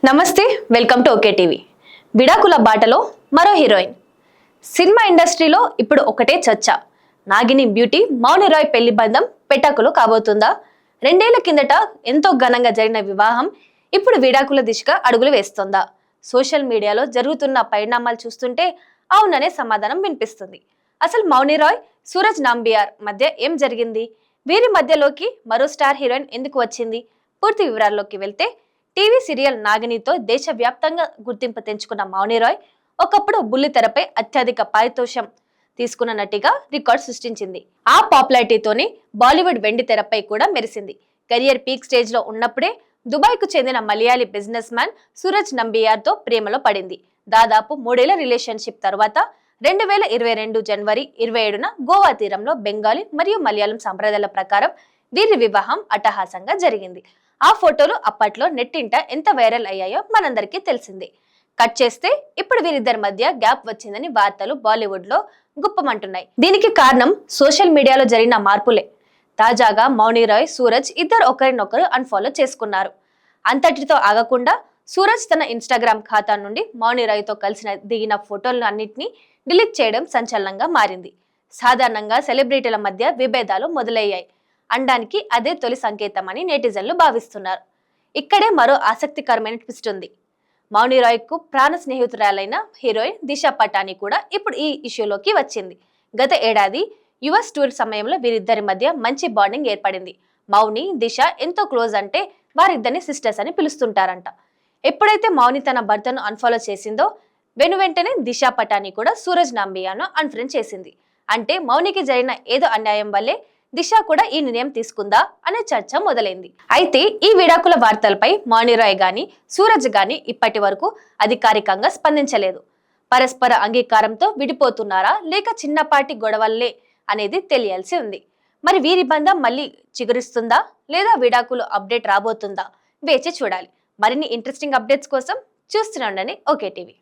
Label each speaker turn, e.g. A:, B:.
A: నమస్తే, welcome to okay TV. విడాకుల బాటలో మరో హీరోయిన్. సినిమా ఇండస్ట్రీలో ఇప్పుడు ఒకటే చర్చ. నాగిని బ్యూటీ మౌని రాయ్ పెళ్లి బంధం పెటాకులు కాబోతుందా? 2 ఏళ్ల కిందట ఎంతో ఘనంగా జరిగిన వివాహం ఇప్పుడు విడాకుల దిశగా అడుగులు వేస్తోందా? సోషల్ మీడియాలో జరుగుతున్న పరిణామాలు చూస్తుంటే అవుననే సమాధానం వినిపిస్తుంది. అసలు మౌని రాయ్, సూరజ్ నాంబియార్ మధ్య ఏం జరిగింది? వీరి మధ్యలోకి మరో స్టార్ హీరోయిన్ ఎందుకు వచ్చింది? పూర్తి వివరాల్లోకి వెళ్తే, టీవీ సీరియల్ నాగినితో దేశవ్యాప్తంగా గుర్తింపు తెంచుకున్న మౌని రాయ్ ఒకప్పుడు బుల్లితెరపై అత్యధిక పారితోషం తీసుకున్న నటిగా రికార్డ్ సృష్టించింది. ఆ పాపులారిటీతోనే బాలీవుడ్ వెండి తెరపై కూడా మెరిసింది. కెరియర్ పీక్ స్టేజ్ లో ఉన్నప్పుడే దుబాయ్ కు చెందిన మలయాళీ బిజినెస్ మ్యాన్ సూరజ్ నంబియార్ తో ప్రేమలో పడింది. దాదాపు 3 ఏళ్ల రిలేషన్షిప్ తర్వాత 2022 జనవరి 27న గోవా తీరంలో బెంగాలీ మరియు మలయాళం సంప్రదాయాల ప్రకారం వీరి వివాహం అట్టహాసంగా జరిగింది. ఆ ఫోటోలు అప్పట్లో నెట్టింట ఎంత వైరల్ అయ్యాయో మనందరికీ తెలిసిందే. కట్ చేస్తే ఇప్పుడు వీరిద్దరి మధ్య గ్యాప్ వచ్చిందని వార్తలు బాలీవుడ్ లో గుప్పమంటున్నాయి. దీనికి కారణం సోషల్ మీడియాలో జరిగిన మార్పులే. తాజాగా మౌని రాయ్, సూరజ్ ఇద్దరు ఒకరినొకరు అన్ఫాలో చేసుకున్నారు. అంతటితో ఆగకుండా సూరజ్ తన ఇన్స్టాగ్రామ్ ఖాతా నుండి మౌని రాయ్ తో కలిసి దిగిన ఫోటోలను అన్నింటినీ డిలీట్ చేయడం సంచలనంగా మారింది. సాధారణంగా సెలబ్రిటీల మధ్య విభేదాలు మొదలయ్యాయి అనడానికి అదే తొలి సంకేతమని నెటిజన్లు భావిస్తున్నారు. ఇక్కడే మరో ఆసక్తికరమైన ట్విస్ట్ ఉంది. మౌని రాయ్ కు ప్రాణ స్నేహితురాలైన హీరోయిన్ దిశా పటాని కూడా ఇప్పుడు ఈ ఇష్యూలోకి వచ్చింది. గత ఏడాది యుఎస్ టూర్ సమయంలో వీరిద్దరి మధ్య మంచి బాండింగ్ ఏర్పడింది. మౌని, దిశ ఎంతో క్లోజ్ అంటే వారిద్దరిని సిస్టర్స్ అని పిలుస్తుంటారంట. ఎప్పుడైతే మౌని తన భర్తను అన్ఫాలో చేసిందో వెంటనే దిశా పటాని కూడా సూరజ్ నాంబియాను అన్ఫ్రెండ్ చేసింది. అంటే మౌనికి జరిగిన ఏదో అన్యాయం వల్లే దిశ కూడా ఈ నిర్ణయం తీసుకుందా అనే చర్చ మొదలైంది. అయితే ఈ విడాకుల వార్తలపై మౌని రాయ్ గాని, సూరజ్ గాని ఇప్పటి వరకు అధికారికంగా స్పందించలేదు. పరస్పర అంగీకారంతో విడిపోతున్నారా లేక చిన్నపాటి గొడవల్లే అనేది తెలియాల్సి ఉంది. మరి వీరి బంధం మళ్ళీ చిగురిస్తుందా లేదా విడాకులు అప్డేట్ రాబోతుందా? వేచి చూడాలి. మరిన్ని ఇంట్రెస్టింగ్ అప్డేట్స్ కోసం చూస్తూనే ఉండండి ఓకే టీవీ.